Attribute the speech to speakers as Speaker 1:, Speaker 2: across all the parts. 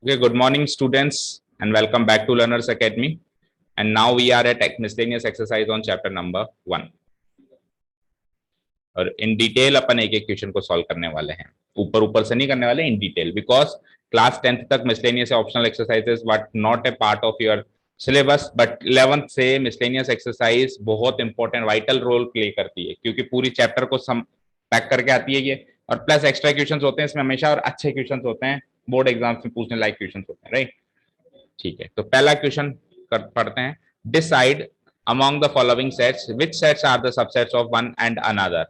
Speaker 1: Okay, good morning, students, and welcome back to Learners Academy. And now we are at miscellaneous exercise on chapter number 1. और in detail अपन एक एक question को solve करने वाले हैं. ऊपर ऊपर से नहीं करने वाले, in detail, because class 10th तक miscellaneous optional exercises what not a part of your syllabus, but 11th से मिसलेनियस एक्सरसाइज बहुत इंपॉर्टेंट वाइटल रोल प्ले करती है, क्योंकि पूरी चैप्टर को सम पैक करके आती है ये, और प्लस एक्स्ट्रा क्वेश्चंस होते हैं इसमें हमेशा, और अच्छे क्वेश्चंस होते हैं, बोर्ड एग्जाम्स में पूछने लायक क्वेश्चंस होते हैं, राइट. ठीक है, तो पहला क्वेश्चन पढ़ते हैं. Decide among the following sets which sets are the subsets of one and another.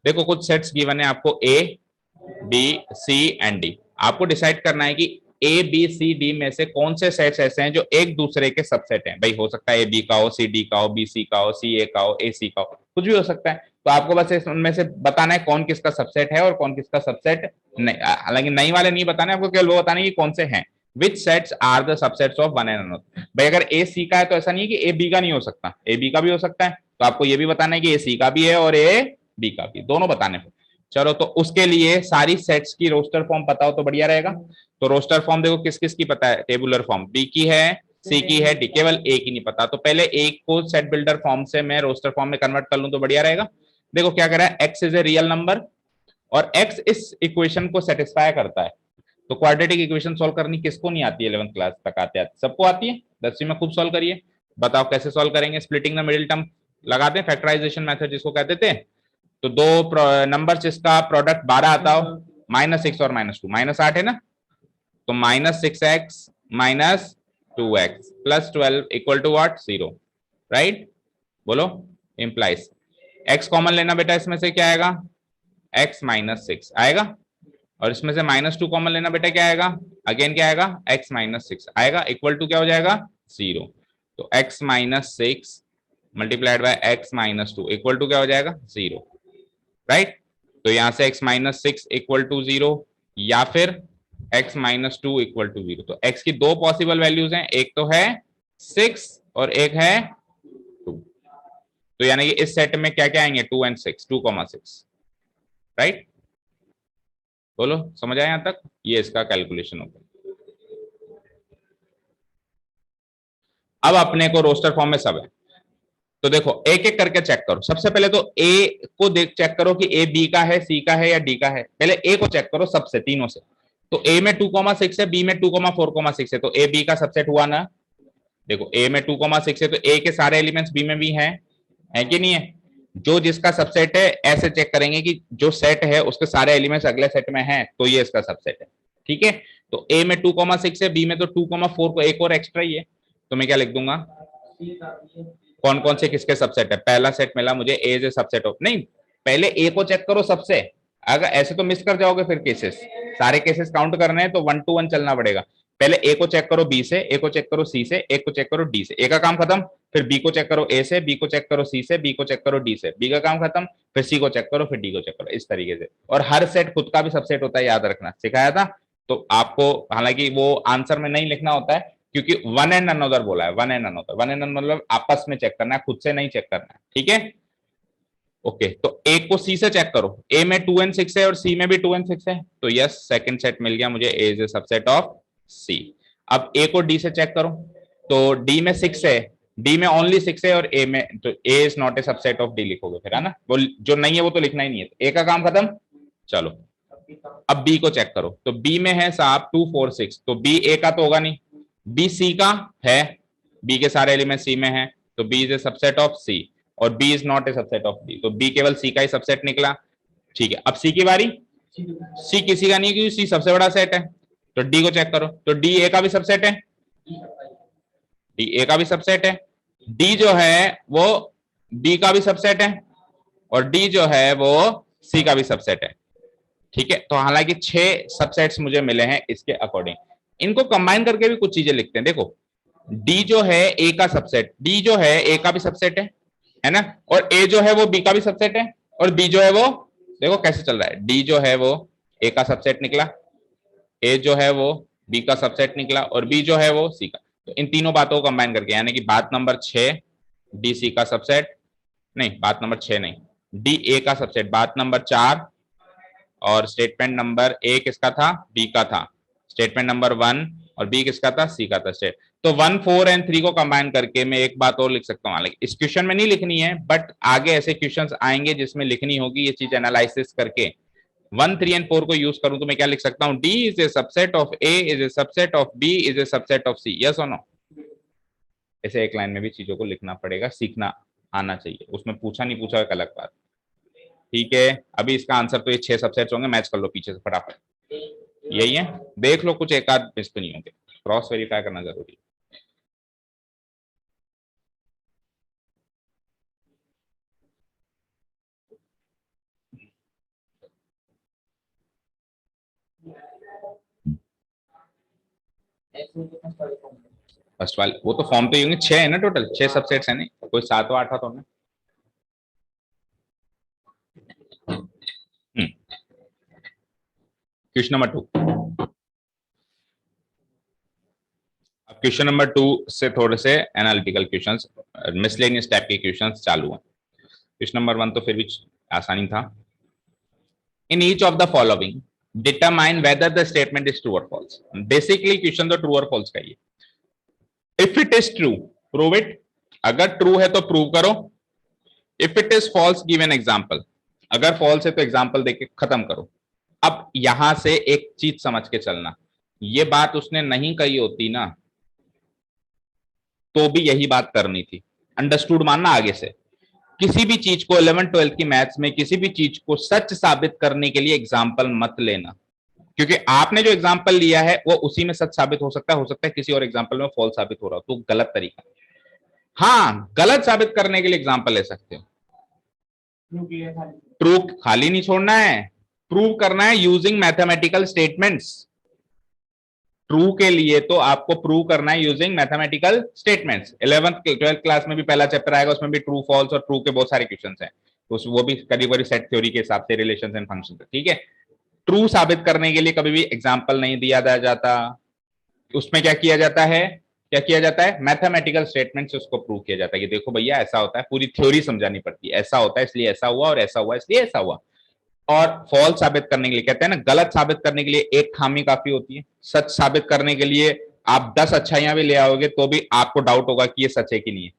Speaker 1: देखो कुछ सेट्स गिवन है आपको, A B C and D. आपको डिसाइड करना है कि ए बी सी डी में से कौन से सेट्स ऐसे हैं जो एक दूसरे के सबसेट हैं. भाई हो सकता है ए बी का हो, सी डी का हो, बी सी का हो, सी ए का हो, ए सी का हो, कुछ भी हो सकता है. तो आपको बस उनमें से बताना है कौन किसका सबसेट है और कौन किसका सबसेट नहीं. हालांकि नई वाले नहीं बताना है आपको, केवल वो बताना है कि कौन से हैं. Which sets are the subsets of one and another. भाई अगर ए सी का है तो ऐसा नहीं है कि ए बी का नहीं हो सकता, ए बी का भी हो सकता है. तो आपको ये भी बताना है कि ए सी का भी है और ए बी का भी, दोनों बताने. चलो, तो उसके लिए सारी सेट्स की रोस्टर फॉर्म पता हो तो बढ़िया रहेगा. तो रोस्टर फॉर्म देखो किस किस की पता है. टेबुलर फॉर्म बी की है, सी की है, डी, केवल ए की नहीं पता. तो पहले एक को सेट बिल्डर फॉर्म से मैं रोस्टर फॉर्म में कन्वर्ट कर लूं तो बढ़िया रहेगा. देखो क्या कर रहा है, x is a real number और एक्स इस इक्वेशन को सेटिस्फाई करता है. तो क्वाड्रेटिक इक्वेशन सॉल्व करनी किसको नहीं आती है? 11th क्लास तक आते आते सबको आती है. 10वीं में खूब सॉल्व करिए. बताओ कैसे सॉल्व करेंगे. स्प्लिटिंग द मिडिल टर्म लगाते हैं, फैक्टराइजेशन मेथड जिसको कहते थे. तो दो नंबर जिसका प्रोडक्ट 12 आता हो, -6 और -2, -8 है ना. तो -6x minus 2x plus 12 equal to what? 0, right. बोलो. इंप्लाइज x कॉमन लेना बेटा, इसमें से क्या आएगा? x -6 आएगा. और इसमें से -2 कॉमन लेना बेटा, क्या आएगा? अगेन क्या आएगा? x -6 आएगा. इक्वल टू क्या हो जाएगा? 0. तो x -6 multiplied by x -2 equal to क्या हो जाएगा? 0, राइट. तो यहां से x -6 इक्वल टू 0 या फिर x -2 इक्वल टू 0. तो x की दो पॉसिबल वैल्यूज हैं, एक तो है 6 और एक है 2. तो यानी कि इस सेट में क्या क्या आएंगे? 2 and 6, 2,6, राइट. बोलो, समझ आया यहां तक? ये इसका कैलकुलेशन होगा. अब अपने को रोस्टर फॉर्म में सब है, तो देखो एक एक करके चेक करो. सबसे पहले तो ए को देख चेक करो कि ए बी का है, सी का है या डी का है. पहले ए को चेक करो सबसे, तीनों से. तो ए में 2,6 है, बी में 2,4,6 है, तो ए बी का सबसेट हुआ ना. देखो ए में 2,6 है तो ए के सारे एलिमेंट्स बी में भी हैं, है कि नहीं है? जो जिसका सबसेट है ऐसे चेक करेंगे कि जो सेट है उसके सारे एलिमेंट्स अगले सेट में हैं, तो ये इसका सबसेट है. ठीक है. तो ए में 2,6 है, बी में तो 2,4 को एक और एक्स्ट्रा ही है. तो मैं क्या लिख दूंगा? कौन कौन से किसके सबसेट है. पहला सेट मिला मुझे, ए इज ए सबसेट ऑफ. नहीं, पहले ए को चेक करो सबसे. अगर ऐसे तो मिस कर जाओगे फिर केसेस, सारे केसेस काउंट करने हैं तो 1 to 1 चलना पड़ेगा. पहले ए को चेक करो बी से, ए को चेक करो सी से, ए को चेक करो डी से, ए का काम खत्म. फिर बी को चेक करो ए से, बी को चेक करो सी से, बी को चेक करो डी से, बी का काम खत्म. फिर सी को चेक करो, फिर डी को चेक करो, इस तरीके से. और हर सेट खुद का भी सबसेट होता है, याद रखना, सिखाया था. तो आपको हालांकि वो आंसर में नहीं लिखना होता है, क्योंकि वन एंड अनदर बोला है. One and another, one and मतलब आपस में चेक करना है, खुद से नहीं चेक करना है. ठीक है. ओके, तो ए को सी से चेक करो. ए में 2 and 6 है और सी में भी 2 and 6 है, तो यस सेकंड सेट मिल गया मुझे, ए is a subset of C. अब ए को डी से चेक करो. तो डी में 6 है, डी में ओनली 6 है और ए में, तो A is not a subset of D लिखोगे फिर, है ना. वो जो नहीं है वो तो लिखना ही नहीं है. ए का काम खत्म. चलो, अब बी को चेक करो. तो बी में है साहब 2, 4, 6, तो बी ए का तो होगा नहीं. बी सी का है, बी के सारे एलिमेंट सी में है, तो B is a subset of C. और B is not a subset of B, तो बी केवल सी का ही सबसेट निकला. ठीक है. अब सी की बारी. सी किसी का नहीं है क्योंकि सी सबसे बड़ा सेट है. तो डी को चेक करो. तो डी ए का भी सबसेट है, डी ए का भी सबसेट है. डी जो है वो बी का भी सबसेट है, और डी जो है वो सी का भी सबसेट है. ठीक है. तो हालांकि 6 सबसेट्स मुझे मिले हैं इसके अकॉर्डिंग. इनको कंबाइन करके भी कुछ चीजें लिखते हैं. देखो, डी जो है ए का सबसेट, डी जो है ए का भी सबसेट है ना. और ए जो है वो बी का भी सबसेट है, और बी जो है वो, देखो कैसे चल रहा है, डी जो है वो ए का सबसेट निकला, ए जो है वो बी का सबसेट निकला, और बी जो है वो सी का. तो इन तीनों बातों को कंबाइन करके, यानी कि बात नंबर 6 डी सी का सबसेट, नहीं बात नंबर 6 नहीं, डी ए का सबसेट बात नंबर 4, और स्टेटमेंट नंबर ए किसका था? बी का था. स्टेटमेंट नंबर 1 और बी किसका था, सी का था स्टेट। तो 1 4 एंड 3 को कंबाइन करके मैं एक बात और लिख सकता हूँ, हालांकि इस क्वेश्चन में नहीं लिखनी है, बट आगे ऐसे क्वेश्चंस आएंगे जिसमें लिखनी होगी ये चीज एनालिसिस करके। 1 3 एंड 4 को यूज करूं तो मैं क्या लिख सकता हूं, D is a subset of A is a subset of B is a subset of C, yes और नो। ऐसे एक लाइन में भी चीजों को लिखना पड़ेगा, सीखना आना चाहिए, उसमें पूछा नहीं पूछा एक अलग बात। ठीक है, अभी इसका आंसर तो ये 6 सबसेट्स होंगे, मैच कर लो पीछे से फटाफट, यही है, देख लो कुछ एक आध मिस तो नहीं होंगे, क्रॉस वेरीफाई करना जरूरी है। फर्स्ट वाले वो तो फॉर्म तो ये होंगे 6 है ना, टोटल 6 सबसेट्स है, नहीं कोई 7 व 8 तो ना। Question number 2। अब क्वेश्चन नंबर 2 से थोड़े से एनालिटिकल क्वेश्चंस, मिसलेनियस टाइप के क्वेश्चंस चालू हैं। क्वेश्चन नंबर 1 तो फिर भी आसानी था। In each of the following determine whether the statement is true और फॉल्स। बेसिकली क्वेश्चन तो ट्रू और फॉल्स का ही है। If it is true prove it, अगर ट्रू है तो प्रूव करो। If it is false give an example, अगर फॉल्स है तो एग्जांपल देके खत्म करो। अब यहां से एक चीज समझ के चलना, ये बात उसने नहीं कही होती ना तो भी यही बात करनी थी, अंडरस्टूड मानना। आगे से किसी भी चीज को 11 12 की मैथ्स में किसी भी चीज को सच साबित करने के लिए एग्जाम्पल मत लेना, क्योंकि आपने जो एग्जाम्पल लिया है वो उसी में सच साबित हो सकता है किसी और एग्जाम्पल में फॉल्स साबित हो रहा हो, तो गलत तरीका। हाँ, गलत साबित करने के लिए एग्जाम्पल ले सकते हो। ट्रू खाली नहीं छोड़ना है, प्रूव करना है यूजिंग मैथमेटिकल स्टेटमेंट्स। ट्रू के लिए तो आपको प्रूव करना है using mathematical statements. 11th 12th class में भी पहला चैप्टर आएगा, उसमें भी ट्रू फॉल्स और ट्रू के बहुत सारे क्वेश्चंस हैं, तो वो भी करीब करीब सेट थ्योरी के हिसाब से रिलेशंस एंड फंक्शंस। ठीक है, ट्रू साबित करने के लिए कभी भी एग्जांपल नहीं दिया जाता, उसमें क्या किया जाता है, क्या किया जाता है, मैथमेटिकल स्टेटमेंट से उसको प्रूव किया जाता है कि देखो भैया ऐसा होता है, पूरी थ्योरी समझानी पड़ती है, ऐसा होता है इसलिए ऐसा हुआ, और ऐसा हुआ इसलिए ऐसा हुआ। और फॉल्स साबित करने के लिए कहते हैं ना, गलत साबित करने के लिए एक खामी काफी होती है, सच साबित करने के लिए आप 10 अच्छाइयां भी ले आओगे तो भी आपको डाउट होगा कि ये सच है कि नहीं है,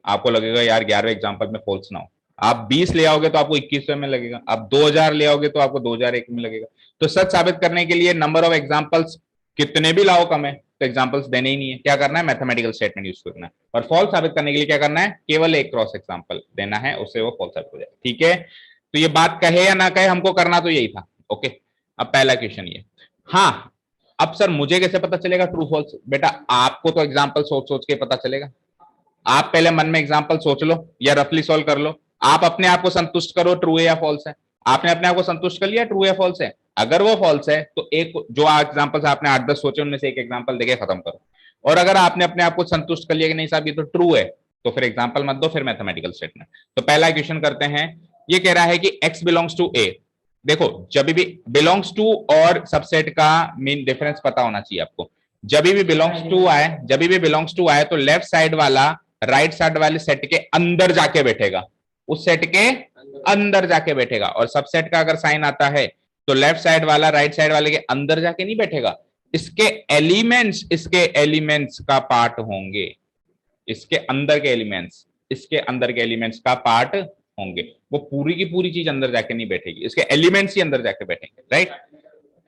Speaker 1: आपको लगेगा यार 11वें एग्जाम्पल में फॉल्स ना हो। आप 20 ले आओगे तो आपको 21वें में लगेगा, आप 2000 ले आओगे तो आपको 2001 में लगेगा। तो सच साबित करने के लिए नंबर ऑफ एग्जाम्पल्स कितने भी लाओ कम है, तो एग्जाम्पल्स देने ही नहीं है, क्या करना है, मैथमेटिकल स्टेटमेंट यूज करना है। और फॉल्स साबित करने के लिए क्या करना है, केवल एक क्रॉस एग्जाम्पल देना है, उससे वो फॉल्स साबित हो जाए। ठीक है, तो ये बात कहे या ना कहे हमको करना तो यही था। ओके, अब पहला क्वेश्चन ये। हाँ, अब सर मुझे कैसे पता चलेगा ट्रू फॉल्स, बेटा आपको तो एग्जाम्पल सोच सोच के पता चलेगा। आप पहले मन में एग्जाम्पल सोच लो या रफली सॉल्व कर लो, आप अपने आप को संतुष्ट करो ट्रू है या फॉल्स है। आपने अपने आप को संतुष्ट कर लिया ट्रू या फॉल्स है, अगर वो फॉल्स है तो एक जो एग्जाम्पल आपने 8 10 सोचे उनमें से एक एग्जाम्पल देके खत्म करो। और अगर आपने अपने आप को संतुष्ट कर लिया कि नहीं साहब ये तो ट्रू है, तो फिर एग्जाम्पल मत दो, फिर मैथमेटिकल स्टेटमेंट। तो पहला क्वेश्चन करते हैं, ये कह रहा है कि x बिलोंग्स टू a। देखो जब भी बिलोंग्स टू और सबसेट का मेन डिफरेंस पता होना चाहिए आपको। जब भी बिलोंग्स टू आए तो लेफ्ट साइड वाला राइट साइड वाले सेट के अंदर जाके बैठेगा, उस सेट के अंदर जाके बैठेगा। और सबसेट का अगर साइन आता है तो लेफ्ट साइड वाला राइट साइड वाले के अंदर जाके नहीं बैठेगा, इसके एलिमेंट्स का पार्ट होंगे, इसके अंदर के एलिमेंट्स का पार्ट होंगे। वो पूरी की पूरी चीज अंदर जाके नहीं बैठेगी, इसके एलिमेंट्स ही अंदर जाके बैठेंगे, राइट।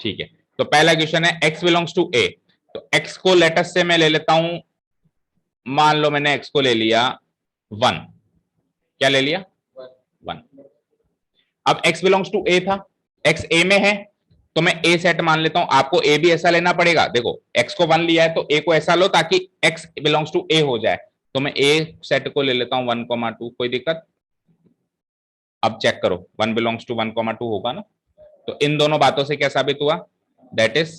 Speaker 1: ठीक है, तो पहला क्वेश्चन है x बिलोंग्स टू a, तो x को लेटेस्ट से मैं ले लेता हूं, मान लो मैंने x को ले लिया 1, क्या ले लिया 1। अब x बिलोंग्स टू a था, x a में है तो मैं a सेट मान लेता हूं, आपको a भी ऐसा लेना पड़ेगा। देखो x को 1 लिया है तो a को ऐसा लो ताकि x बिलोंग्स टू a हो जाए, तो मैं a सेट को ले लेता हूं 1,2, कोई दिक्कत। अब चेक करो 1 बिलोंग्स टू 1,2 होगा ना, तो इन दोनों बातों से क्या साबित हुआ, that is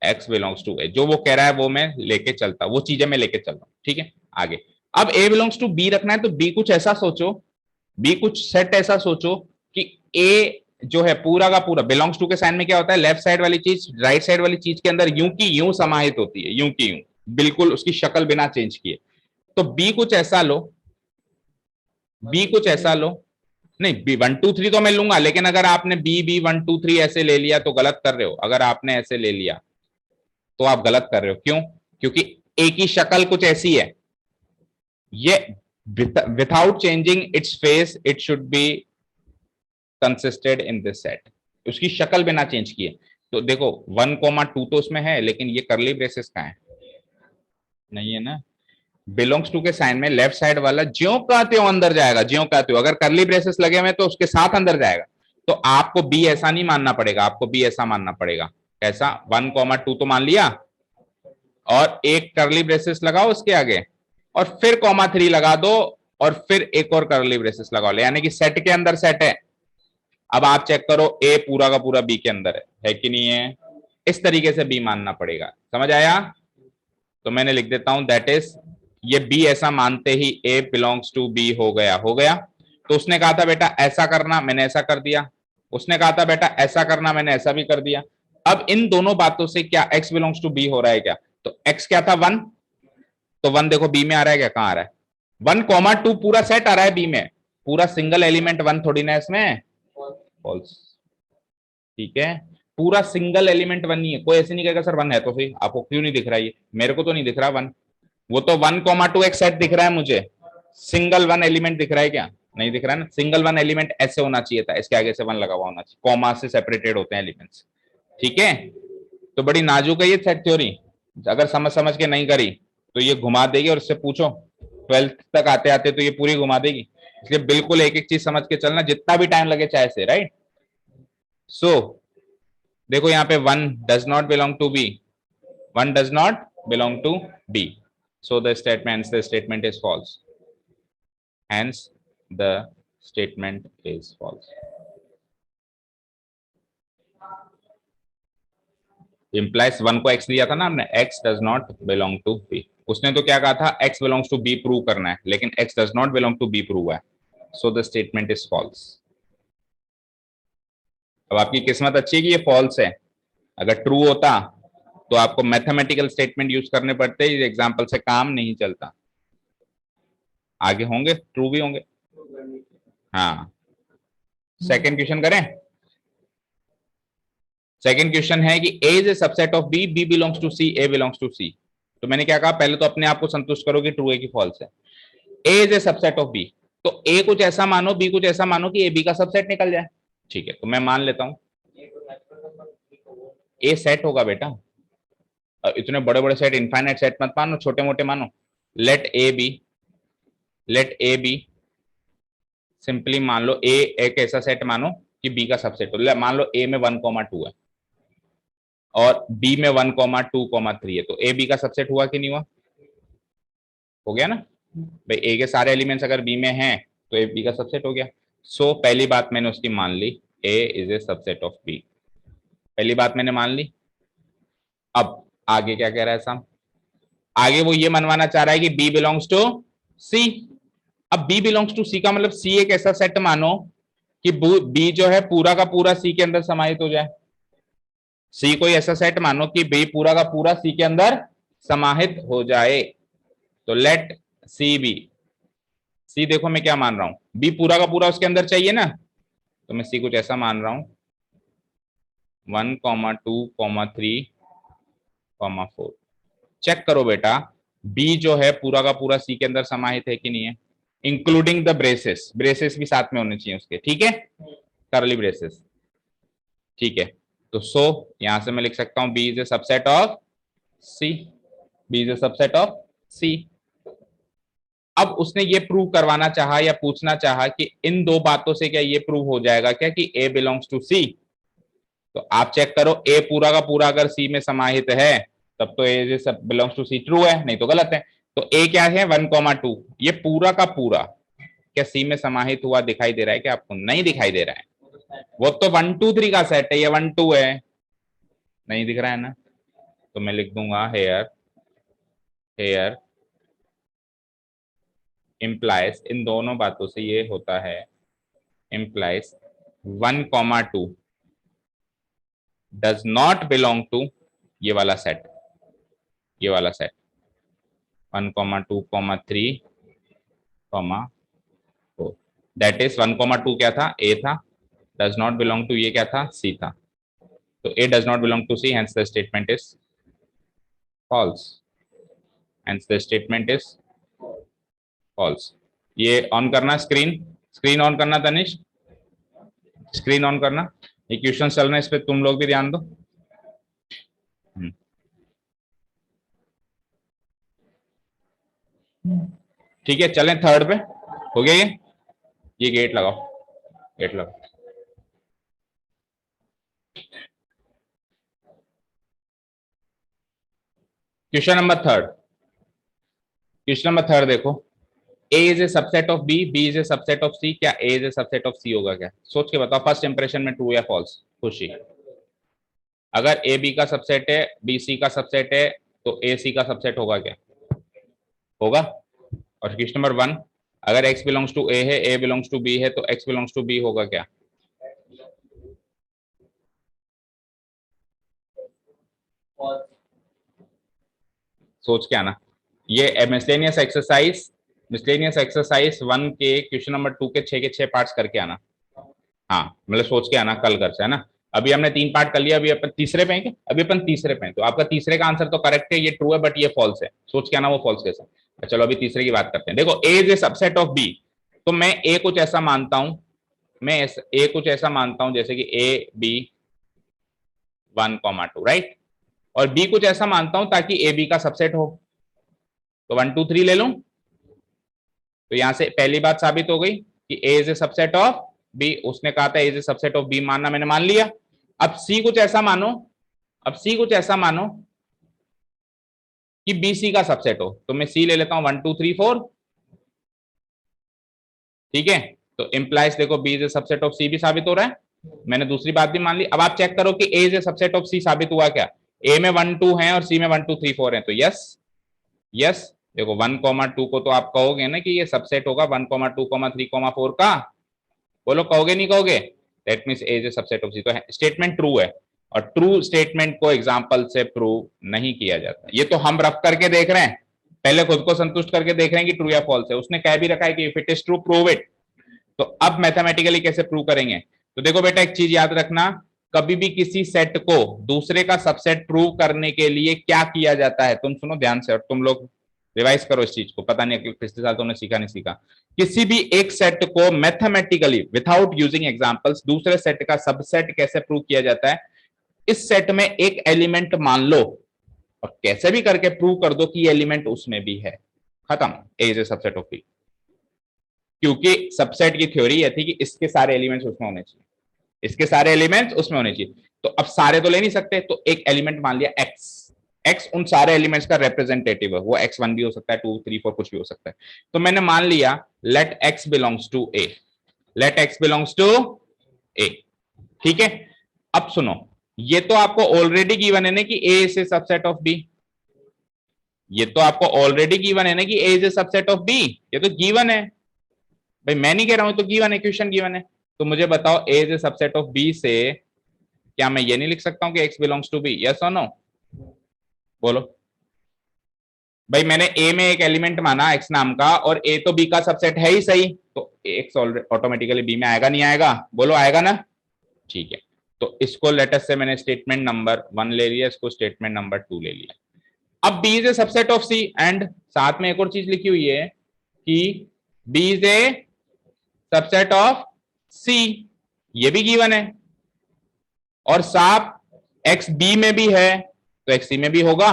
Speaker 1: x belongs to a। जो वो कह रहा है वो मैं लेके चलता, वो चीजें मैं लेके चल रहा हूं। ठीक है, आगे अब a बिलोंग्स टू b रखना है तो b कुछ ऐसा सोचो, b कुछ सेट ऐसा सोचो कि a जो है पूरा का पूरा बिलोंग्स टू के साइन में क्या होता है, लेफ्ट साइड वाली चीज राइट साइड वाली चीज के अंदर यूं की यूं समाहित होती है, यूं की यूं, बिल्कुल उसकी शक्ल बिना चेंज किए। तो b कुछ ऐसा लो, b कुछ ऐसा लो, नहीं बी 1 2 3 तो मैं लूंगा, लेकिन अगर आपने बी 1 2 3 ऐसे ले लिया तो गलत कर रहे हो। अगर आपने ऐसे ले लिया तो आप गलत कर रहे हो। क्यों? क्योंकि ए की शक्ल कुछ ऐसी है, ये without changing its face it should be consisted in this set, उसकी शक्ल बिना चेंज किए। तो देखो 1,2 तो उसमें है, लेकिन ये करली ब्रेसेस का है, नहीं है ना। बिलोंग्स टू के साइन में लेफ्ट साइड वाला ज्यों का त्यों अंदर जाएगा, ज्यों का त्यों। अगर करली ब्रेसेस लगे हुए तो उसके साथ अंदर जाएगा। तो आपको बी ऐसा नहीं मानना पड़ेगा, आपको बी ऐसा मानना पड़ेगा। कैसा? 1,2 तो मान लिया, और एक करली ब्रेसेस लगाओ उसके आगे, और फिर कॉमा 3 लगा दो, और फिर एक और करली ब्रेसेस लगा लो, यानी कि सेट के अंदर सेट है। अब आप चेक करो, ए पूरा का पूरा बी के अंदर है कि नहीं है? इस तरीके से बी मानना पड़ेगा। समझ आया? तो मैंने लिख देता हूं दैट इज, ये बी ऐसा मानते ही ए बिलोंग्स टू बी हो गया, हो गया। तो उसने कहा था बेटा ऐसा करना, मैंने ऐसा कर दिया। उसने कहा था बेटा ऐसा करना, मैंने ऐसा भी कर दिया। अब इन दोनों बातों से क्या एक्स बिलोंग्स टू बी हो रहा है क्या? तो एक्स क्या था? 1। तो 1 देखो बी में आ रहा है क्या? कहां आ रहा है? 1,2 पूरा सेट आ रहा है बी में, पूरा सिंगल एलिमेंट 1 थोड़ी ना इसमें। फॉल्स। ठीक है, पूरा सिंगल एलिमेंट 1 नहीं है। कोई ऐसे नहीं कहेगा सर 1 है तो सही, आपको क्यों नहीं दिख रहा है? ये मेरे को तो नहीं दिख रहा 1। वो तो 1,2 एक सेट दिख रहा है मुझे, सिंगल 1 एलिमेंट दिख रहा है क्या? नहीं दिख रहा है ना। सिंगल 1 एलिमेंट ऐसे होना चाहिए था, इसके आगे से 1 लगा हुआ होना चाहिए, कॉमा से सेपरेटेड होते हैं एलिमेंट्स। ठीक है, तो बड़ी नाजुक है ये सेट थ्योरी, अगर समझ समझ के नहीं करी तो ये घुमा देगी, और इससे पूछो 12th तक आते आते तो ये पूरी घुमा देगी। इसलिए बिल्कुल एक एक चीज समझ के चलना, जितना भी टाइम लगे चाहे से, राइट। सो देखो यहाँ पे 1 does not belong to B, 1 does not belong to B. So the statement is false. Hence, the statement is false. Implies 1 को x दिया था ना हमने, x does not belong to B. उसने तो क्या कहा था? x belongs to B prove करना है, लेकिन x does not belong to B prove है। So the statement is false. अब आपकी किस्मत अच्छी है कि ये फॉल्स है, अगर ट्रू होता तो आपको मैथमेटिकल स्टेटमेंट यूज करने पड़ते, इस एग्जाम्पल से काम नहीं चलता। आगे होंगे, ट्रू भी होंगे। हाँ, सेकेंड क्वेश्चन करें। सेकेंड क्वेश्चन है कि A is a subset of B, B belongs to C, A belongs to C. तो मैंने क्या कहा? पहले तो अपने आप को संतुष्ट करो कि ट्रू है कि फॉल्स है। A is a subset of B, तो ए कुछ ऐसा मानो, बी कुछ ऐसा मानो कि ए बी का सबसेट निकल जाए। ठीक है, तो मैं मान लेता हूं ए सेट होगा बेटा। इतने बड़े बड़े सेट, इनफाइनाइट सेट मत मानो, छोटे मोटे मानो। Let A B, let A B, simply मान लो ए एक ऐसा सेट मानो कि बी का सबसेट हो। मान लो ए में 1,2 है और बी में 1,2,3 है, तो ए बी का सबसेट हुआ कि नहीं हुआ? हो गया ना भाई। ए के सारे एलिमेंट्स अगर बी में हैं तो ए बी का सबसेट हो गया। सो पहली बात मैंने उसकी मान ली, A is a subset of B. पहली बात मैंने मान ली। अब आगे क्या कह रहा है साहब? आगे वो ये मनवाना चाह रहा है कि बी बिलोंग्स टू सी। अब बी बिलोंग्स टू सी का मतलब सी एक ऐसा सेट मानो कि बी जो है पूरा का पूरा सी के अंदर समाहित हो जाए। सी कोई ऐसा सेट मानो कि बी पूरा का पूरा सी के अंदर समाहित हो जाए। तो लेट सी बी, सी देखो मैं क्या मान रहा हूं, बी पूरा का पूरा उसके अंदर चाहिए ना, तो मैं सी कुछ ऐसा मान रहा हूं 1,2,3,4। चेक करो बेटा, बी जो है पूरा का पूरा सी के अंदर समाहित है कि नहीं है, इंक्लूडिंग द ब्रेसेस, ब्रेसेस भी साथ में होने चाहिए उसके। ठीक है, करली ब्रेसेस। ठीक है, तो सो यहां से मैं लिख सकता हूं B is a subset of C, B is a subset of C. अब उसने ये प्रूव करवाना चाहा या पूछना चाहा कि इन दो बातों से क्या ये प्रूव हो जाएगा क्या कि ए बिलोंग्स टू सी। तो आप चेक करो, ए पूरा का पूरा अगर सी में समाहित है तब तो ए सब बिलोंग्स टू सी ट्रू है, नहीं तो गलत है। तो ए क्या है? 1,2, ये पूरा का पूरा क्या सी में समाहित हुआ दिखाई दे रहा है क्या आपको? नहीं दिखाई दे रहा है। वो तो 1,2,3 का सेट है, ये 1,2 है, नहीं दिख रहा है ना। तो मैं लिख दूंगा हेयर, हेयर इंप्लाइज, इन दोनों बातों से ये होता है, implies 1,2 does not belong to ये वाला सेट, ये वाला सेट 1,2,3,4। दैट इज 1,2 क्या था? ए था, डज नॉट बिलोंग टू ये क्या था? सी था। तो A does not belong to C, hence the statement is false, hence the statement is false. ये ऑन करना स्क्रीन, स्क्रीन ऑन करना तनिष, स्क्रीन ऑन करना, ये क्वेश्चन चल रहे हैं, इस पे तुम लोग भी ध्यान दो। ठीक है, चलें थर्ड पे। हो गया ये गेट लगाओ, गेट लगाओ। Question number third, question number third देखो, A is a subset of B, B is a subset of C, क्या A is a subset of C होगा क्या? सोच के बताओ, फर्स्ट इंप्रेशन में ट्रू या फॉल्स? खुशी, अगर A B का सबसेट है, B C का सबसेट है, तो A C का सबसेट होगा क्या? होगा। और क्वेश्चन नंबर वन, अगर X बिलोंग्स टू A है, A बिलोंग्स टू B है, तो X बिलोंग्स टू B होगा क्या? सोच के आना। ये मिसलेनियस एक्सरसाइज, मिसलेनियस एक्सरसाइज 1 के क्वेश्चन नंबर 2 के 6 पार्ट्स करके आना। हाँ, मतलब सोच के आना कल कर से, है ना। अभी हमने 3 पार्ट कर लिया, अभी अपन तीसरे पे हैं क्या? अभी अपन तीसरे पे हैं, तो आपका तीसरे का आंसर तो करेक्ट है, ये ट्रू है, बट ये फॉल्स है। सोच के आना वो फॉल्स कैसा। चलो अभी तीसरे की बात करते हैं। देखो, A is a subset of B, तो मैं ए कुछ ऐसा मानता हूं, मैं ए कुछ ऐसा मानता हूं जैसे कि ए बी 1,2, राइट, और बी कुछ ऐसा मानता हूं ताकि ए बी का सबसेट हो, तो 1 2 3 ले लूं। तो यहां से पहली बात साबित हो गई कि A is a subset of B, उसने कहा था A is a subset of B, मानना मैंने मान लिया। अब सी कुछ ऐसा मानो, अब सी कुछ ऐसा मानो कि बी सी का सबसेट हो, तो मैं सी ले लेता हूं 1 2 3 4, ठीक है। तो इंप्लाइज देखो B is a subset of C भी साबित हो रहा है, मैंने दूसरी बात भी मान ली। अब आप चेक करो कि A is a subset of C साबित हुआ क्या? ए में 1 2 है और सी में 1 2 3 4 है, तो यस, यस। देखो 1,2 को तो आप कहोगे ना कि ये सबसेट होगा 1,2, 3, 4 का, बोलो कहोगे नहीं कहोगे? That means A is a subset of C, तो स्टेटमेंट ट्रू है। और ट्रू स्टेटमेंट को एग्जांपल से प्रूव नहीं किया जाता, ये तो हम रफ करके देख रहे हैं, पहले खुद को संतुष्ट करके देख रहे हैं कि ट्रू या फॉल्स है। उसने कह भी रखा है कि if it is true prove it, तो अब मैथमेटिकली कैसे प्रूव करेंगे? तो देखो बेटा, एक चीज याद रखना, कभी भी किसी सेट को दूसरे का सबसेट प्रूव करने के लिए क्या किया जाता है, तुम सुनो ध्यान से और तुम लोग रिवाइज करो इस चीज को, पता नहीं पिछले साल तुमने सीखा नहीं सीखा। किसी भी एक सेट को मैथमेटिकली विदाउट यूजिंग एग्जांपल्स दूसरे सेट का सबसेट कैसे प्रूव किया जाता है? इस सेट में एक एलिमेंट मान लो और कैसे भी करके प्रूव कर दो कि ये एलिमेंट उसमें भी है, खत्म, A is a subset of B. क्योंकि सबसेट की थ्योरी ये थी कि इसके सारे एलिमेंट्स उसमें होने चाहिए, इसके सारे एलिमेंट्स उसमें होने चाहिए। तो अब सारे तो ले नहीं सकते, तो एक एलिमेंट मान लिया एक्स, एक्स उन सारे एलिमेंट्स का रिप्रेजेंटेटिव है, वो x1 भी हो सकता है, 2 3 4 कुछ भी हो सकता है। तो मैंने मान लिया let x belongs to A, let x belongs to A, ठीक है। अब सुनो, ये तो आपको ऑलरेडी गिवन है ना कि a is a subset of b, ये तो आपको ऑलरेडी गिवन है ना कि a is a subset of b, ये तो गिवन है भाई, मैं नहीं कह रहा हूं, तो गिवन है, क्वेश्चन गिवन है। तो मुझे बताओ a is a subset of b से क्या मैं ये नहीं लिख सकता हूं कि x belongs to b? Yes और नो, बोलो भाई। मैंने a में एक एलिमेंट माना x नाम का, और a तो b का सबसेट है ही सही, तो x ऑटोमेटिकली b में आएगा नहीं आएगा? बोलो आएगा ना, ठीक है। तो इसको लेटेस्ट से मैंने स्टेटमेंट नंबर 1 ले लिया, इसको स्टेटमेंट नंबर 2 ले लिया। अब b is a subset of c, and साथ में एक और चीज लिखी हुई है कि b is a subset of c, ये भी गिवन है, और साथ x b में भी है, तो x c में भी होगा,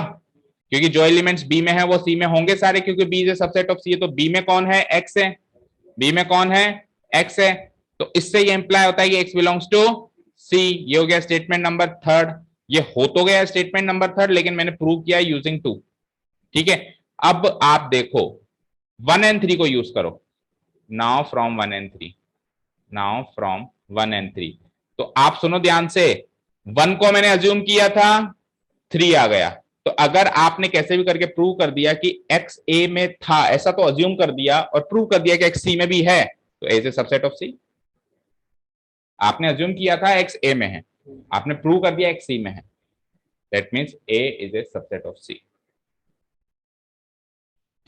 Speaker 1: क्योंकि जो एलिमेंट्स b में है वो c में होंगे सारे, क्योंकि b is a subset of c है। तो b में कौन है? x है, b में कौन है? x है। तो इससे ये इंप्लाई होता है कि x बिलोंग्स टू c, ये हो गया स्टेटमेंट नंबर थर्ड। ये हो तो गया स्टेटमेंट नंबर थर्ड, लेकिन मैंने प्रूव किया यूजिंग 2, ठीक है। अब आप देखो 1 and 3 को यूज करो, now from 1 and 3, now from 1 and 3। तो आप सुनो ध्यान से, 1 को मैंने अज्यूम किया था, 3 आ गया। तो अगर आपने कैसे भी करके प्रूव कर दिया कि x a में था, ऐसा तो अज्यूम कर दिया और प्रूव कर दिया कि x c में भी है, तो a is a subset of c। आपने अज्यूम किया था x a में है, आपने प्रूव कर दिया x c में है, that means a is a subset of c,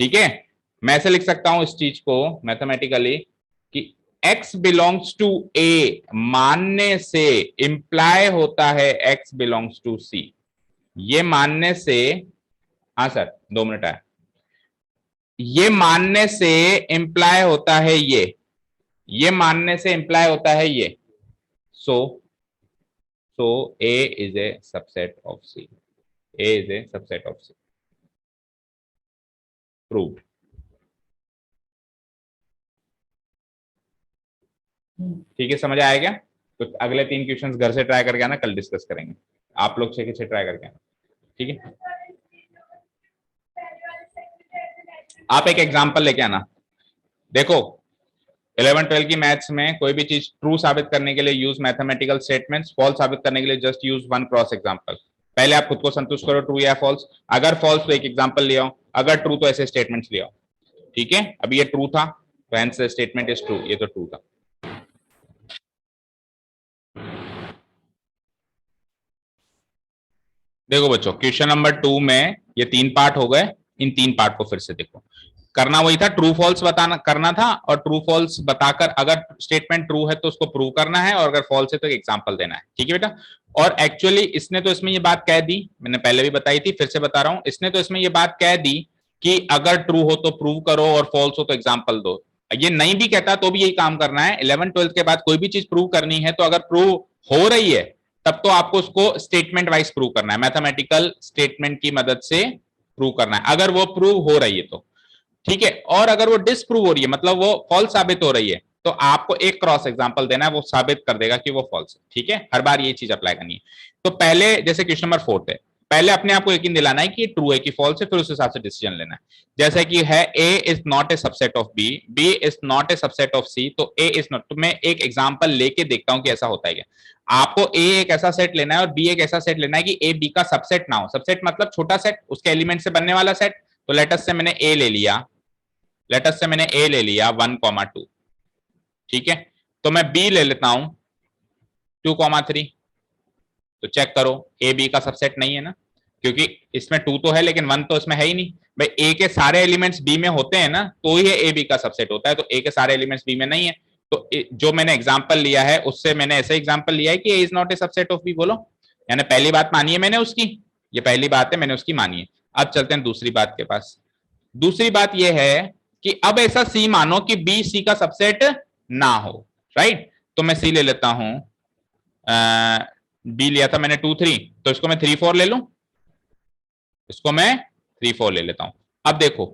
Speaker 1: ठीक है। मैं ऐसे लिख सकता हूं इस चीज को मैथमेटिकली कि x बिलोंग्स टू a मानने से इंप्लाई होता है x बिलोंग्स टू c, ये मानने से हाँ सर 2 मिनट आया। ये मानने से इंप्लाय होता है ये मानने से इंप्लाय होता है ये। So so A is a subset of C, A is a subset of C, proved. ठीक है, समझ आया क्या? तो अगले 3 क्वेश्चंस घर से ट्राई करके आना, कल डिस्कस करेंगे। आप लोग 6 के 6 ट्राई करके आना, ठीक है। आप एक एग्जांपल लेके आना। देखो 11-12 की मैथ्स में कोई भी चीज ट्रू साबित करने के लिए यूज मैथमेटिकल स्टेटमेंट्स, फॉल्स साबित करने के लिए just use one cross example. पहले आप खुद को संतुष्ट करो ट्रू या फॉल्स। अगर फॉल्स तो एक एग्जांपल ले आओ, अगर ट्रू तो ऐसे स्टेटमेंट्स ले आओ। ठीक है, अभी ये ट्रू था तो हेंस स्टेटमेंट इज ट्रू, ये तो ट्रू था। देखो बच्चों क्वेश्चन नंबर 2 में ये 3 पार्ट हो गए, इन 3 पार्ट को फिर से देखो। करना वही था, ट्रू फॉल्स बताना करना था, और ट्रू फॉल्स बताकर अगर स्टेटमेंट ट्रू है तो उसको प्रूव करना है, और अगर फॉल्स है तो एक एग्जांपल देना है। ठीक है बेटा। और एक्चुअली इसने तो इसमें ये बात कह दी, मैंने पहले भी बताई थी, फिर से बता रहा हूं, इसने तो इसमें ये बात कह दी कि अगर ट्रू हो तो प्रूव करो और फॉल्स हो तो एग्जाम्पल दो। ये नहीं भी कहता तो भी यही काम करना है। 11-12 के बाद कोई भी चीज प्रूव करनी है तो अगर प्रूव हो रही है तब तो आपको उसको स्टेटमेंट वाइज प्रूव करना है, मैथमेटिकल स्टेटमेंट की मदद से प्रूव करना है, अगर वो प्रूव हो रही है तो। ठीक है, और अगर वो डिसप्रूव हो रही है, मतलब वो फॉल्स साबित हो रही है, तो आपको एक क्रॉस एग्जांपल देना है, वो साबित कर देगा कि वो फॉल्स है। ठीक है, हर बार ये चीज अप्लाई करनी है। तो पहले जैसे क्वेश्चन नंबर 4 है, पहले अपने आप को यकीन दिलाना है कि ये ट्रू है कि फॉल्स है, फिर उस हिसाब से डिसीजन लेना है। जैसे कि है A is not a subset of B, B is not a subset of C, तो ए इज नॉट, तो मैं एक एग्जांपल लेके देखता हूं कि ऐसा होता है क्या। आपको ए एक ऐसा सेट लेना है और बी एक ऐसा सेट लेना है कि ए बी का सबसेट ना हो। सबसेट मतलब छोटा सेट, उसके एलिमेंट से बनने वाला सेट। तो लेटस से मैंने ए ले लिया, लेटस से मैंने ए ले लिया 1,2। ठीक है, तो मैं बी ले लेता हूं 2,3। तो चेक करो ए बी का सबसेट नहीं है ना, क्योंकि इसमें 2 तो है लेकिन 1 तो इसमें है ही नहीं। भाई ए के सारे एलिमेंट्स बी में होते हैं ना, तो ही ए बी का सबसेट होता है, तो ए के सारे एलिमेंट्स बी में नहीं है। तो जो मैंने एग्जांपल लिया है उससे मैंने ऐसे एग्जांपल लिया है कि A is not a subset of B. बोलो, यानी पहली बात मानी है मैंने उसकी, ये पहली बात है, मैंने उसकी मानी है। अब चलते हैं दूसरी बात के पास। दूसरी बात यह है कि अब ऐसा सी मानो कि बी सी का सबसेट ना हो, राइट। तो मैं सी ले लेता हूं, बी लिया था मैंने 2,3, तो इसको मैं 3,4 ले लूं, इसको मैं 3,4 ले लेता हूं। अब देखो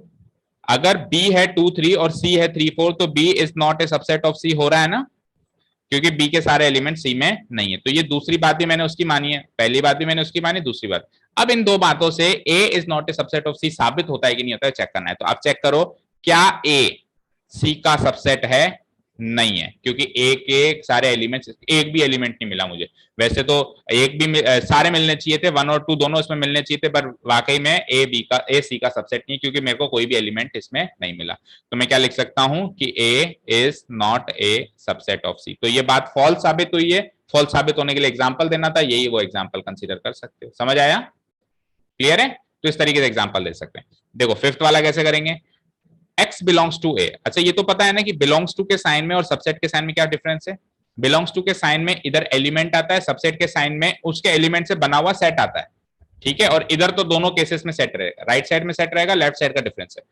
Speaker 1: अगर बी है 2,3 और सी है 3,4, तो B is not a subset of C हो रहा है ना, क्योंकि बी के सारे एलिमेंट सी में नहीं है। तो ये दूसरी बात भी मैंने उसकी मानी है, पहली बात भी मैंने उसकी मानी, दूसरी बात। अब इन दो बातों से A is not a subset of C साबित होता है कि नहीं होता है, चेक करना है। तो आप चेक करो क्या ए सी का सबसेट है, नहीं है, क्योंकि ए के सारे एलिमेंट्स, एक भी एलिमेंट नहीं मिला मुझे। वैसे तो एक भी सारे मिलने चाहिए थे, 1 और 2 दोनों इसमें मिलने चाहिए थे, पर वाकई में ए सी का सबसेट नहीं, क्योंकि मेरे को कोई भी एलिमेंट इसमें नहीं मिला। तो मैं क्या लिख सकता हूं कि A is not a subset of C. तो ये बात फॉल्स साबित हुई है, फॉल्स साबित होने के लिए एग्जाम्पल देना था, यही वो एग्जाम्पल कंसिडर कर सकते हो। समझ आया? क्लियर है? तो इस तरीके से एग्जाम्पल दे सकते हैं। देखो फिफ्थ वाला कैसे करेंगे, x बिलोंग्स टू ए। अच्छा ये तो पता है ना कि बिलोंग्स टू के साइन में और सबसेट के साइन में क्या डिफरेंस है। बिलोंग्स टू के साइन में इधर एलिमेंट आता है, सबसेट के साइन में उसके एलिमेंट से बना हुआ सेट आता है। ठीक है, और इधर तो दोनों केसेस में सेट रहेगा, राइट साइड में सेट रहेगा, लेफ्ट साइड का डिफरेंस है।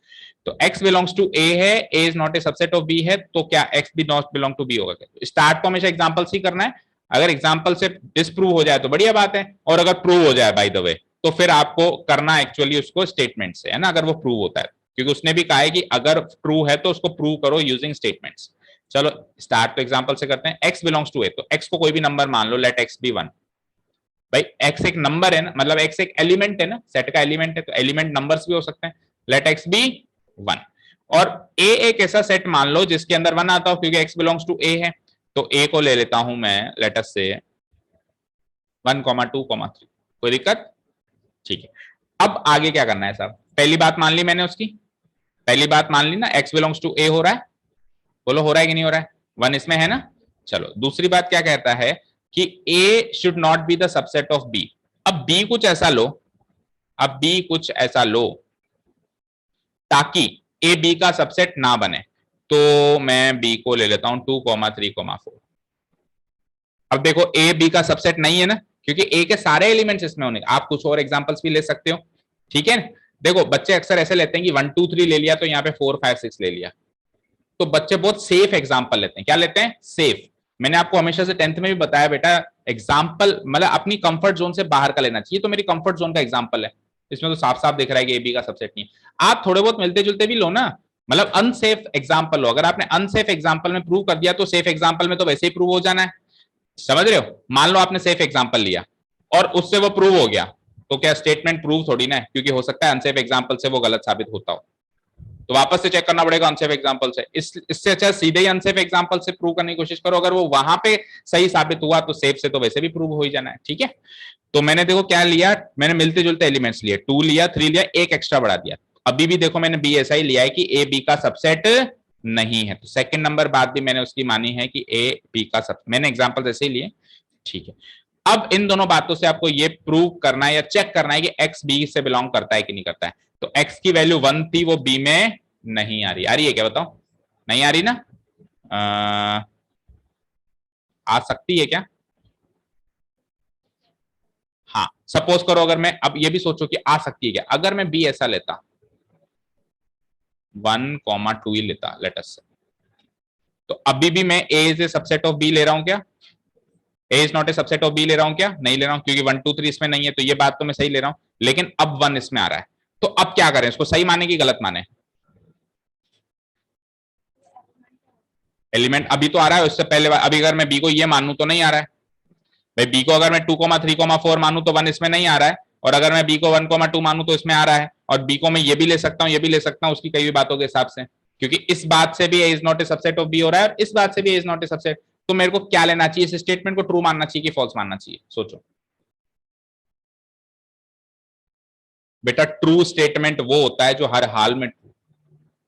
Speaker 1: तो x बिलोंग्स टू a है, a is not a subset of b है, तो क्या x भी नॉट बिलोंग टू b होगा? स्टार्ट तो हमेशा एग्जांपल से करना है। अगर एग्जांपल से डिसप्रूव हो जाए तो बढ़िया बात है, और अगर प्रूव हो जाए बाय द वे तो फिर आपको करना एक्चुअली उसको स्टेटमेंट से है ना, अगर वो प्रूव होता है, क्योंकि उसने भी कहा है कि अगर ट्रू है तो उसको प्रूव करो यूजिंग स्टेटमेंट्स। चलो स्टार्ट तो एग्जांपल से करते हैं। x बिलोंग्स टू a, तो x को कोई भी नंबर मान लो, लेट x बी 1। भाई x एक नंबर है ना, मतलब x एक एलिमेंट है ना, सेट का एलिमेंट है, तो एलिमेंट नंबर्स भी हो सकते हैं। लेट x बी 1, और a एक ऐसा सेट मान लो जिसके अंदर 1 आता हो, क्योंकि x बिलोंग्स टू a है। तो a को ले लेता हूं मैं, लेटस से 1,2,3। कोई दिक्कत? ठीक है, अब आगे क्या करना है साहब, पहली बात मान ली मैंने उसकी, पहली बात मान ली ना, x बिलोंग्स टू a हो रहा है। बोलो हो रहा है कि नहीं हो रहा है? 1 इसमें है ना। चलो दूसरी बात क्या कहता है कि a should not be the subset of b। अब b कुछ ऐसा लो, अब b कुछ ऐसा लो ताकि a b का सबसेट ना बने। तो मैं b को ले लेता हूं 2,3,4। अब देखो a b का सबसेट नहीं है ना, क्योंकि a के सारे एलिमेंट्स इसमें होने। आप कुछ और एग्जांपल्स भी ले सकते हो, ठीक है। देखो बच्चे अक्सर ऐसे लेते हैं कि 1 2 3 ले लिया तो यहाँ पे 4 5 6 ले लिया, तो बच्चे बहुत सेफ एग्जाम्पल लेते हैं। क्या लेते हैं? सेफ। मैंने आपको हमेशा से 10th में भी बताया बेटा, एग्जाम्पल मतलब अपनी कंफर्ट जोन से बाहर का लेना चाहिए। तो मेरी कंफर्ट जोन का एग्जाम्पल है, इसमें तो साफ साफ दिख रहा है कि ए बी का सबसेट नहीं है। आप थोड़े बहुत मिलते जुलते भी लो ना, मतलब अनसेफ एग्जाम्पल लो। अगर आपने अनसेफ एग्जाम्पल में प्रूव कर दिया तो सेफ एग्जाम्पल में तो वैसे ही प्रूव हो जाना है। समझ रहे हो? मान लो आपने सेफ एग्जाम्पल लिया और उससे वो प्रूव हो गया, तो क्या स्टेटमेंट प्रूव थोड़ी ना है, क्योंकि हो सकता है अनसेफ एग्जाम्पल से वो गलत साबित होता हो, तो वापस से चेक करना पड़ेगा अनसेफ एग्जांपल से। इससे अच्छा सीधे ही अनसेफ एग्जांपल से प्रूव करने की कोशिश करो, अगर वो वहां पे सही साबित हुआ तो सेफ से तो वैसे भी प्रूव हो ही जाना है। ठीक है, तो मैंने देखो क्या लिया, मैंने मिलते जुलते एलिमेंट्स लिए, 2 लिया, 3 लिया, एक एक्स्ट्रा बढ़ा दिया। अभी भी देखो मैंने बी ऐसा ही लिया है कि ए बी का सबसेट नहीं है, तो सेकंड नंबर बात भी मैंने उसकी मानी है कि ए बी का सब, मैंने एग्जाम्पल ऐसे ही लिए। ठीक है, अब इन दोनों बातों से आपको ये प्रूव करना है या चेक करना है कि एक्स बी से बिलोंग करता है कि नहीं करता है। तो एक्स की वैल्यू 1 थी, वो बी में नहीं आ रही है क्या बताओ? नहीं आ रही ना? आ सकती है क्या? हाँ, सपोज करो अगर मैं, अब ये भी सोचो कि आ सकती है क्या, अगर मैं बी ऐसा लेता 1 2 ही लेता लेटस से, तो अभी भी मैं A is a subset of B ले रहा हूं क्या? A is not a subset of B ले रहा हूं क्या? नहीं ले रहा हूं, क्योंकि 1 2 3 इसमें नहीं है, तो ये बात तो मैं सही ले रहा हूं, लेकिन अब 1 इसमें आ रहा है। तो अब क्या करें, इसको सही माने कि गलत माने? एलिमेंट अभी तो आ रहा है, उससे पहले अभी अगर मैं बी को ये मानूं तो नहीं आ रहा है भाई। बी को अगर मैं 2 3 4 मानूं तो 1 इसमें नहीं आ रहा है, और अगर मैं बी को 1 2 मानूं तो इसमें आ रहा है, और बी को मैं ये भी ले सकता हूं, ये भी ले सकता हूं, उसकी कई भी बातों के हिसाब से, क्योंकि इस बात से भी A is not a subset of B हो रहा है और इस बात से भी A is not a subset. तो मेरे को क्या लेना चाहिए, इस स्टेटमेंट को ट्रू मानना चाहिए कि फॉल्स मानना चाहिए? सोचो बेटा, ट्रू स्टेटमेंट वो होता है जो हर हाल में ट्रू,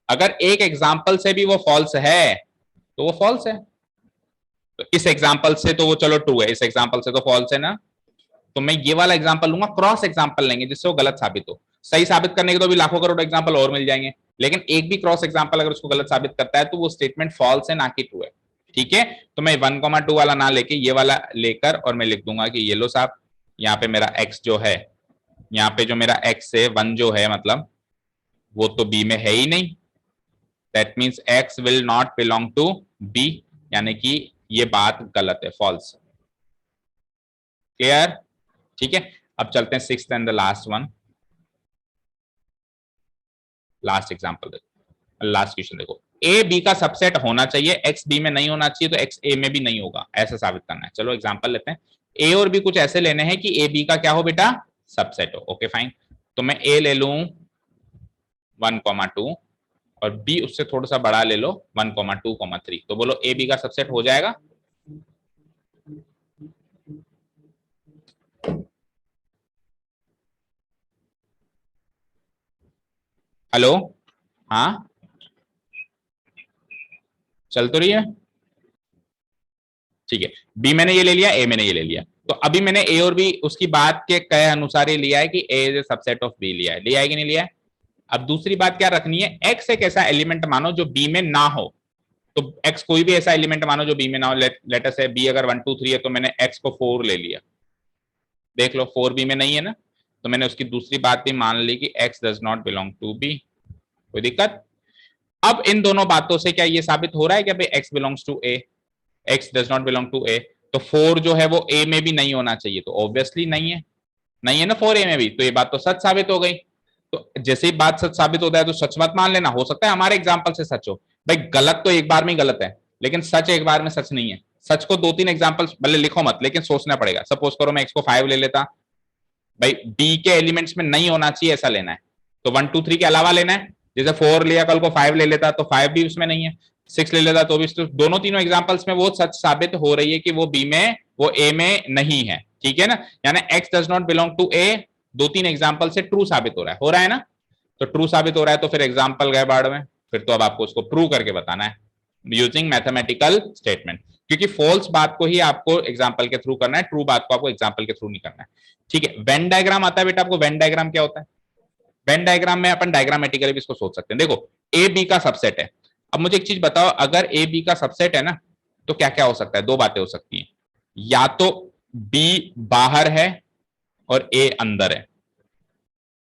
Speaker 1: अगर एक एग्जाम्पल से भी वो फॉल्स है तो वो फॉल्स है। तो इस एग्जाम्पल से तो वो चलो ट्रू है, इस एग्जाम्पल से तो फॉल्स है ना। तो मैं ये वाला एग्जाम्पल लूंगा, क्रॉस एग्जाम्पल लेंगे जिससे वो गलत साबित हो। सही साबित करने के तो भी लाखों करोड़ एग्जाम्पल और मिल जाएंगे, लेकिन एक भी क्रॉस एग्जाम्पल अगर उसको गलत साबित करता है तो वो स्टेटमेंट फॉल्स है ना कि ट्रू है। ठीक है, तो मैं 1 2 वाला ना लेके ये वाला लेकर और मैं लिख दूंगा कि ये लो साहब, यहाँ पे मेरा एक्स जो है, यहाँ पे जो मेरा एक्स है 1 जो है, मतलब वो तो बी में है ही नहीं, that means X will not belong to B, यानी कि ये बात गलत है, फॉल्स। क्लियर? ठीक है, अब चलते हैं sixth and the last one, last example देखो, लास्ट क्वेश्चन देखो। ए बी का सबसेट होना चाहिए, एक्स बी में नहीं होना चाहिए, तो एक्स ए में भी नहीं होगा, ऐसा साबित करना है। चलो एग्जांपल लेते हैं, ए और बी कुछ ऐसे लेने हैं कि ए बी का क्या हो बेटा, सबसेट हो। ओके फाइन, तो मैं ए ले लू 1 2 और बी उससे थोड़ा सा बड़ा ले लो 1 2 3, तो बोलो ए बी का सबसेट हो जाएगा? हेलो, हाँ चल तो रही है। ठीक है, बी मैंने ये ले लिया, ए मैंने ये ले लिया, तो अभी मैंने ए और बी उसकी बात के कहे अनुसार ही लिया है कि A is a subset of B, लिया है कि नहीं लिया है? अब दूसरी बात क्या रखनी है, एक्स एक ऐसा एलिमेंट मानो जो बी में ना हो, तो एक्स कोई भी ऐसा एलिमेंट मानो जो बी में ना हो, लेटर से बी अगर 1 2 3 है तो मैंने एक्स को 4 ले लिया, देख लो 4 बी में नहीं है ना, तो मैंने उसकी दूसरी बात भी मान ली कि X does not belong to B. कोई दिक्कत? अब इन दोनों बातों से क्या ये साबित हो रहा है कि भाई x belongs to A, x does not belong to A, तो 4 जो है वो ए में भी नहीं होना चाहिए, तो ऑब्वियसली नहीं है, नहीं है ना 4 ए में भी, तो ये बात तो सच साबित हो गई। तो जैसे ही बात सच साबित होता है तो सच मत मान लेना, हो सकता है हमारे एग्जाम्पल से सच हो। भाई गलत तो एक बार में ही गलत है, लेकिन सच एक बार में सच नहीं है। सच को 2 3 एग्जाम्पल भले लिखो मत, लेकिन सोचना पड़ेगा। सपोज करो मैं एक्स को 5 ले लेता, भाई बी के एलिमेंट्स में नहीं होना चाहिए ऐसा लेना है, तो 1 2 3 के अलावा लेना है। जैसे 4 लिया, कल को 5 ले लेता तो 5 भी उसमें नहीं है, 6 ले लेता तो भी, तो दोनों तीनों एग्जाम्पल्स में वो सच साबित हो रही है कि वो बी में, वो ए में नहीं है। ठीक है ना, यानी X does not belong to A 2 3 example से ट्रू साबित हो रहा है ना, तो ट्रू साबित हो रहा है तो फिर एग्जाम्पल गए बाढ़ में, फिर तो अब आपको उसको प्रूव करके बताना है यूजिंग मैथमेटिकल स्टेटमेंट, क्योंकि फॉल्स बात को ही आपको एग्जाम्पल के थ्रू करना है, ट्रू बात को आपको एग्जाम्पल के थ्रू नहीं करना है। ठीक है, वेन डायग्राम आता है बेटा आपको, वेन डायग्राम क्या होता है? वेन डायग्राम में अपन डायग्रामेटिकली भी इसको सोच सकते हैं। देखो ए बी का सबसेट है, अब मुझे एक चीज बताओ, अगर ए बी का सबसेट है ना, तो क्या क्या हो सकता है? दो बातें हो सकती हैं, या तो बी बाहर है और ए अंदर है,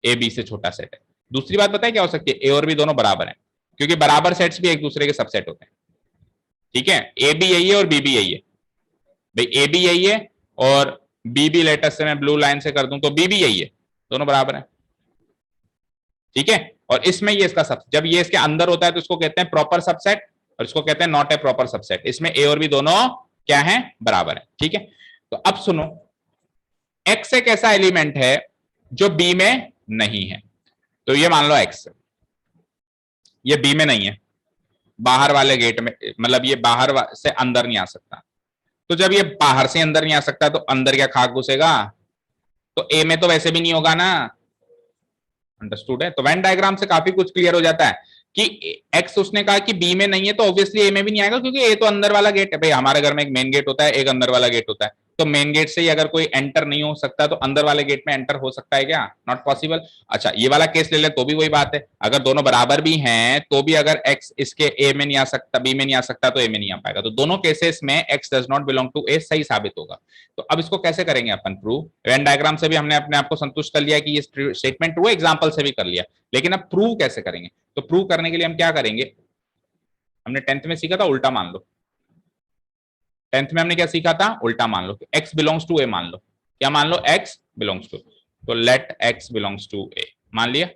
Speaker 1: ए बी से छोटा सेट है, दूसरी बात पता है क्या हो सकती है, ए और बी दोनों बराबर है, क्योंकि बराबर सेट्स भी एक दूसरे के सबसेट होते हैं। ठीक है, ए भी यही है और बी भी यही है। भाई ए भी यही है और बी भी लेटेस्ट से मैं ब्लू लाइन से कर दूं तो बी भी यही है, दोनों बराबर है। ठीक है, और इसमें ये इसका सब, जब ये इसके अंदर होता है तो इसको कहते हैं प्रॉपर सबसेट और इसको कहते हैं नॉट ए प्रॉपर सबसेट। इसमें ए और बी दोनों क्या है, बराबर है। ठीक है, तो अब सुनो, एक्स एक ऐसा एलिमेंट है जो बी में नहीं है। तो ये मान लो एक्स, ये बी में नहीं है, बाहर वाले गेट में, मतलब ये बाहर से अंदर नहीं आ सकता। तो जब ये बाहर से अंदर नहीं आ सकता तो अंदर क्या खाक घुसेगा, तो ए में तो वैसे भी नहीं होगा ना। अंडरस्टूड है, तो वेन डायग्राम से काफी कुछ क्लियर हो जाता है कि एक्स उसने कहा कि बी में नहीं है तो ऑब्वियसली ए में भी नहीं आएगा, क्योंकि ए तो अंदर वाला गेट है। भाई हमारे घर में एक मेन गेट होता है, एक अंदर वाला गेट होता है, तो मेन गेट से ही अगर कोई एंटर नहीं हो सकता तो अंदर वाले गेट में एंटर हो सकता है क्या, नॉट पॉसिबल। अच्छा ये वाला केस ले ले तो भी वही बात है, अगर दोनों बराबर भी हैं तो भी अगर एक्स इसके ए में नहीं आ सकता, बी में नहीं आ सकता तो ए में नहीं आ पाएगा। तो दोनों केसेस में x does not belong to A सही साबित होगा। तो अब इसको कैसे करेंगे अपन प्रूव, वेन डायग्राम से भी हमने अपने आप को संतुष्ट कर लिया कि ये स्टेटमेंट ट्रू है, एग्जाम्पल से भी कर लिया, लेकिन अब प्रूव कैसे करेंगे। तो प्रूव करने के लिए हम क्या करेंगे, हमने 10th में सीखा था उल्टा मान लो। 10th में हमने क्या सीखा था, उल्टा मान लो, x बिलोंग्स टू ए मान लो। क्या मान लो, x बिलोंग्स टू, तो लेट x बिलोंग्स टू ए मान लिया।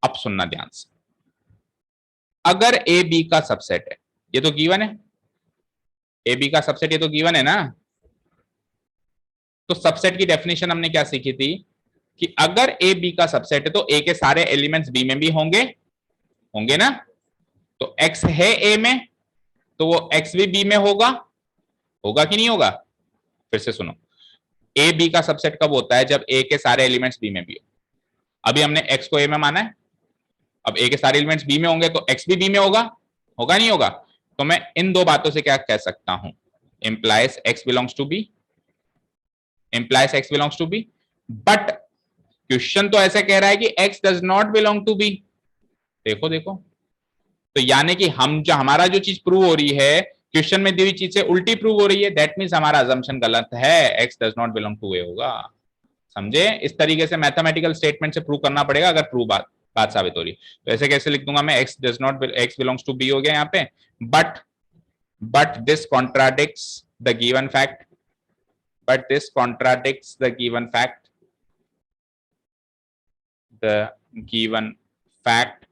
Speaker 1: अब सुनना ध्यान से, अगर ए बी का सबसेट है, ये तो गिवन है, ए बी का सबसेट ये तो गिवन है ना। तो सबसेट की डेफिनेशन हमने क्या सीखी थी कि अगर ए बी का सबसेट है तो ए के सारे एलिमेंट्स बी में भी होंगे, होंगे ना। तो x है ए में तो वो x भी बी में होगा, होगा कि नहीं होगा। फिर से सुनो, ए बी का सबसेट कब होता है, जब ए के सारे एलिमेंट्स बी में भी हो। अभी हमने x को ए में माना है, अब ए के सारे एलिमेंट्स बी में होंगे तो x भी बी में होगा, होगा नहीं होगा। तो मैं इन दो बातों से क्या कह सकता हूं, implies x belongs to B, implies x belongs to B. But question तो ऐसे कह रहा है कि x does not belong to B. देखो देखो, तो यानी कि हम जो हमारा जो चीज प्रूव हो रही है क्वेश्चन में दी हुई चीज से उल्टी प्रूव हो रही है, दैट मींस हमारा अजम्पशन गलत है, x does not belong to A होगा। समझे, इस तरीके से मैथमेटिकल स्टेटमेंट से प्रूव करना पड़ेगा अगर प्रूव बात साबित हो रही। तो ऐसे कैसे लिख दूंगा मैं, x does not, x belongs to B हो गया यहाँ पे, but this contradicts the given fact, but this contradicts the given fact, the given fact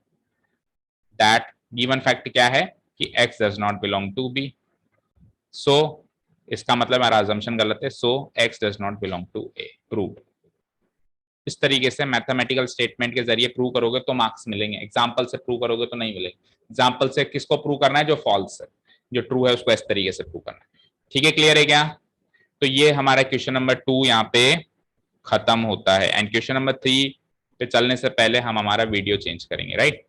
Speaker 1: that, given fact क्या है कि x does not belong to B. So इसका मतलब हमारा अजम्पशन गलत है, so x does not belong to A, prove. इस तरीके से मैथमेटिकल स्टेटमेंट के जरिए प्रूव करोगे तो मार्क्स मिलेंगे, एग्जाम्पल से प्रूव करोगे तो नहीं मिलेंगे। एग्जाम्पल से किसको प्रूव करना है, जो फॉल्स है, जो ट्रू है उसको इस तरीके से प्रूव करना है। ठीक है, क्लियर है क्या। तो ये हमारा क्वेश्चन नंबर 2 यहाँ पे खत्म होता है, एंड क्वेश्चन नंबर 3 पे चलने से पहले हम हमारा वीडियो चेंज करेंगे, राइट।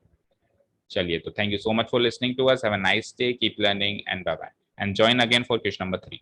Speaker 1: चलिए, तो thank you so much for listening to us, have a nice day, keep learning and bye bye, and join again for question number 3।